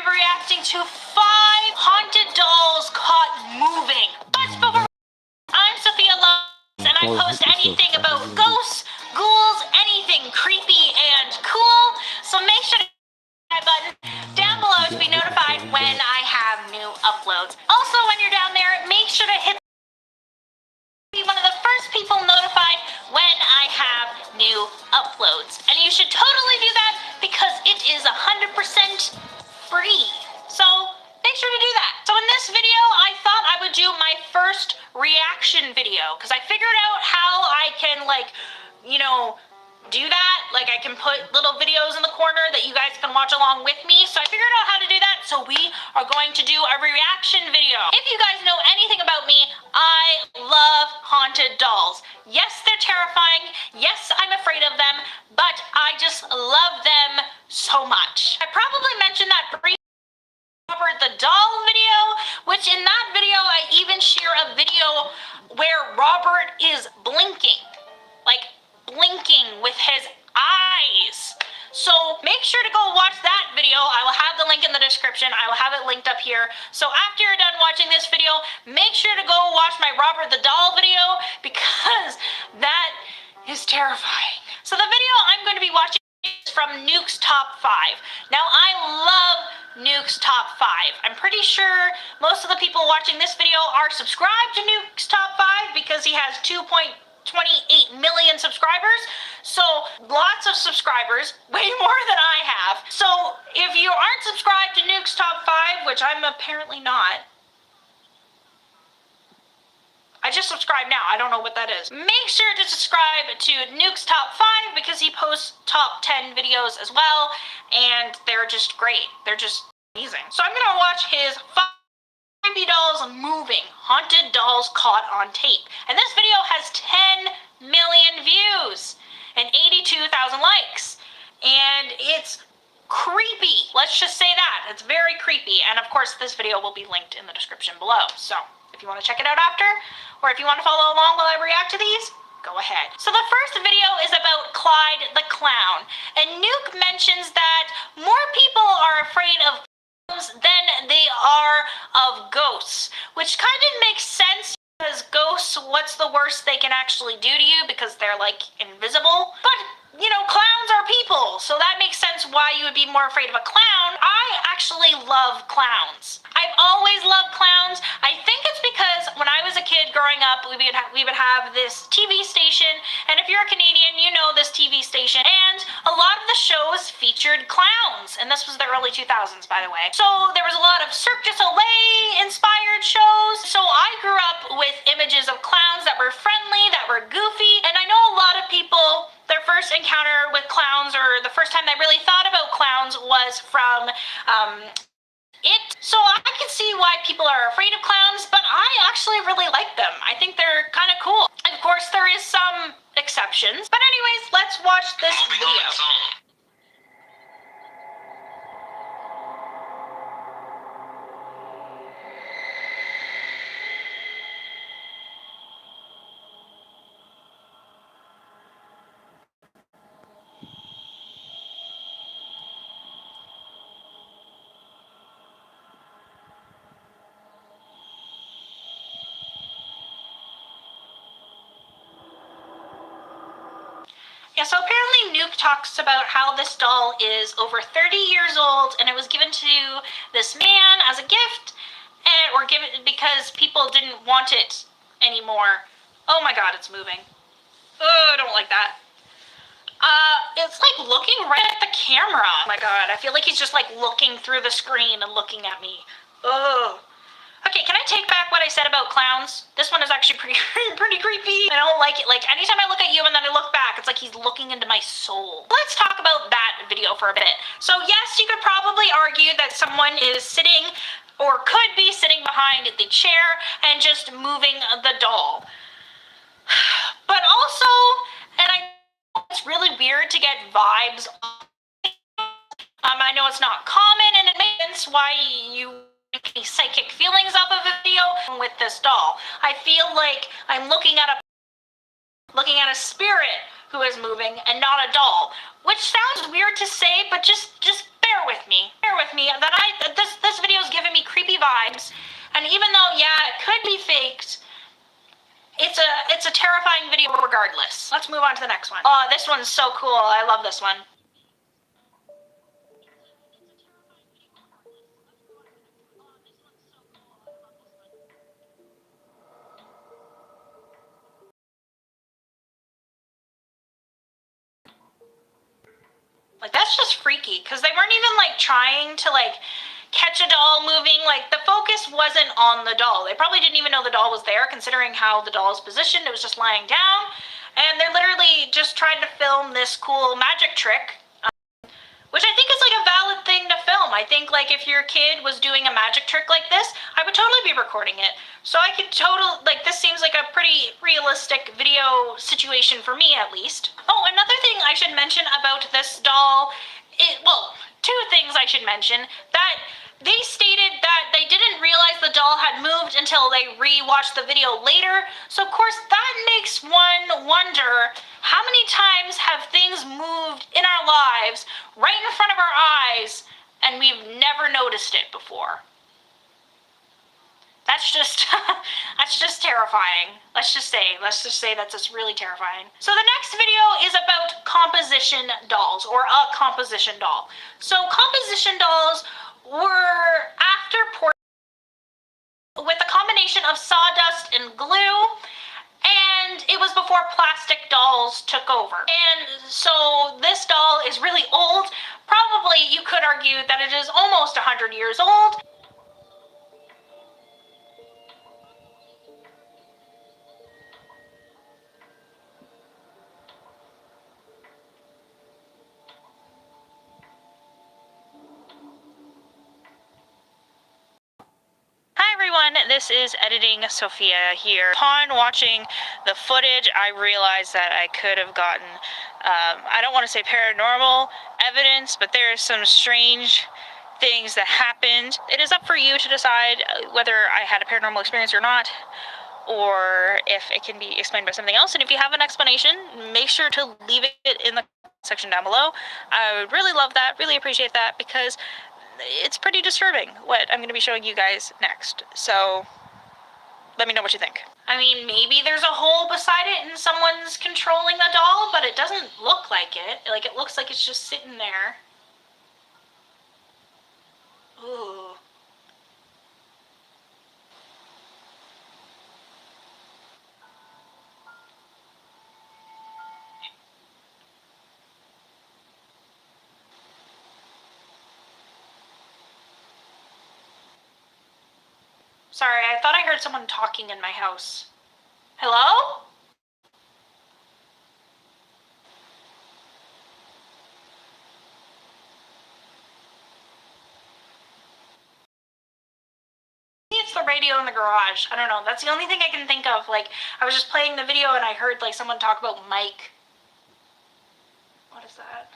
Reacting to 5 haunted dolls caught moving. But before, I'm Sophia Loves, and I post anything about ghosts, ghouls, anything creepy and cool. So make sure to hit that button down below to be notified when I have new uploads. Also, when you're down there, make sure to be one of the first people notified when I have new uploads. And you should totally do that because it is 100% free. So make sure to do that. So in this video, I thought I would do my first reaction video because I figured out how I can do that. Like I can put little videos in the corner that you guys can watch along with me. So I figured out how to do that. So we are going to do a reaction video. If you guys know anything about me, I love haunted dolls. Yes, they're terrifying. Yes, I'm afraid of them, but I just love them so much. I probably mentioned that briefly Robert the Doll video, which in that video I even share a video where Robert is blinking, like blinking with his eyes. So make sure to go watch that video. I will have the link in the description. I will have it linked up here. So after you're done watching this video, make sure to go watch my Robert the Doll video because that is terrifying. So the video I'm going to be watching is from Nuke's Top 5. Now I love Nuke's Top 5. I'm pretty sure most of the people watching this video are subscribed to Nuke's Top 5 because he has 2.28 million subscribers. So lots of subscribers, way more than I have. So if you aren't subscribed to Nuke's Top 5, which I'm apparently not, I just subscribed now. I don't know what that is. Make sure to subscribe to Nuke's Top 5 because he posts top 10 videos as well, and they're just great. They're just amazing. So I'm gonna watch his 5 creepy dolls moving, haunted dolls caught on tape. And this video has 10 million views and 82,000 likes. And it's creepy. Let's just say that. It's very creepy. And of course, this video will be linked in the description below. So if you want to check it out after, or if you want to follow along while I react to these, go ahead. So the first video is about Clyde the Clown. And Nuke mentions that more people are afraid of clowns than they are of ghosts, which kind of makes sense because ghosts, what's the worst they can actually do to you because they're like invisible? But clowns are people, so that makes sense why you would be more afraid of a clown. I actually love clowns. I've always loved clowns. I think it's because when I was a kid growing up, we would have this TV station, and if you're a Canadian, you know this TV station, and a lot of the shows featured clowns, and this was the early 2000s, by the way. So there was a lot of Cirque du Soleil inspired shows, so I grew up with images of clowns that were friendly, that were goofy, and I know a lot of people, their first encounter with clowns, or the first time they really thought about clowns, was from It. So I can see why people are afraid of clowns, but I actually really like them. I think they're kind of cool. Of course, there is some exceptions. But anyways, let's watch this video. Yeah, so apparently Nuke talks about how this doll is over 30 years old and it was given to this man as a gift, or given because people didn't want it anymore. Oh my god, it's moving. Oh, I don't like that. It's like looking right at the camera. Oh my god, I feel like he's just like looking through the screen and looking at me. Ugh. Okay, can I take back what I said about clowns? This one is actually pretty pretty creepy. I don't like it. Like, anytime I look at you and then I look back, it's like he's looking into my soul. Let's talk about that video for a bit. So yes, you could probably argue that someone is sitting or could be sitting behind the chair and just moving the doll. But also, and I know it's really weird to get vibes. I know it's not common, and it makes sense why you any psychic feelings off of a video with this doll. I feel like I'm looking at a spirit who is moving and not a doll, which sounds weird to say, but just bear with me. Bear with me that this video is giving me creepy vibes, and even though yeah, it could be faked, it's a terrifying video regardless. Let's move on to the next one. Oh, this one's so cool. I love this one. Like, that's just freaky, because they weren't even, like, trying to, like, catch a doll moving. Like, the focus wasn't on the doll. They probably didn't even know the doll was there, considering how the doll is positioned. It was just lying down, and they're literally just trying to film this cool magic trick, which I think is, like, a valid thing to film. I think, like, if your kid was doing a magic trick like this, I would totally be recording it. So I could like, this seems like a pretty realistic video situation for me, at least. Oh, another thing I should mention about this doll, well, two things I should mention. That they stated that they didn't realize the doll had moved until they re-watched the video later. So, of course, that makes one wonder, how many times have things moved in our lives right in front of our eyes and we've never noticed it before? That's just that's just terrifying. Let's just say that's just really terrifying. So the next video is about composition dolls, or a composition doll. So composition dolls were after with a combination of sawdust and glue, and it was before plastic dolls took over. And so this doll is really old. Probably you could argue that it is almost 100 years old. Hi everyone, this is Editing Sophia here. Upon watching the footage, I realized that I could have gotten, I don't want to say paranormal evidence, but there are some strange things that happened. It is up for you to decide whether I had a paranormal experience or not, or if it can be explained by something else. And if you have an explanation, make sure to leave it in the section down below. I would really love that, really appreciate that, because it's pretty disturbing what I'm going to be showing you guys next. So let me know what you think. I mean, maybe there's a hole beside it and someone's controlling the doll, but it doesn't look like it. Like, it looks like it's just sitting there. Ooh. Sorry, I thought I heard someone talking in my house. Hello? It's the radio in the garage. I don't know. That's the only thing I can think of. Like, I was just playing the video and I heard, like, someone talk about Mike. What is that?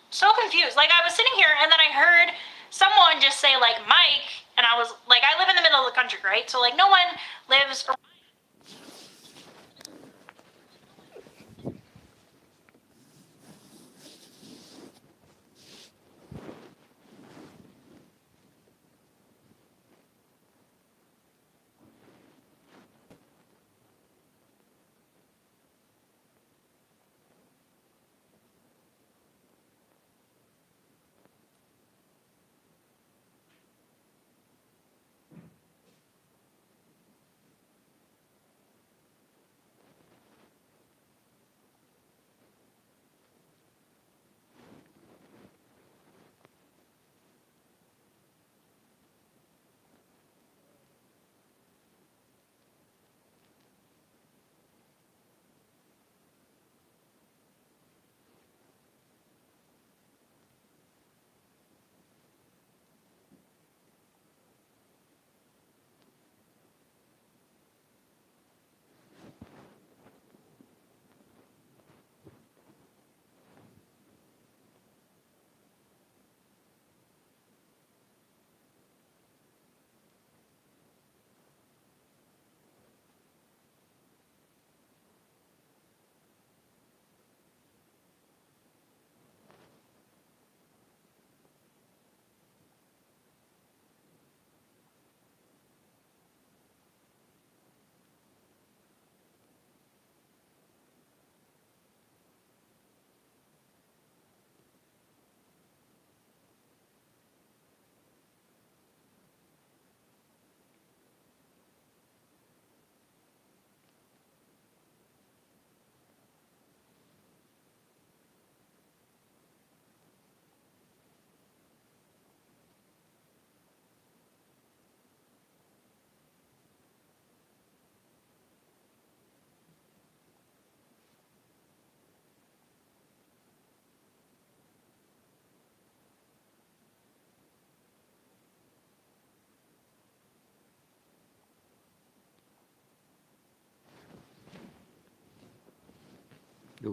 So confused. Like, I was sitting here and then I heard someone just say, like, Mike, and I was like, I live in the middle of the country, right? So, like, no one lives around. ดู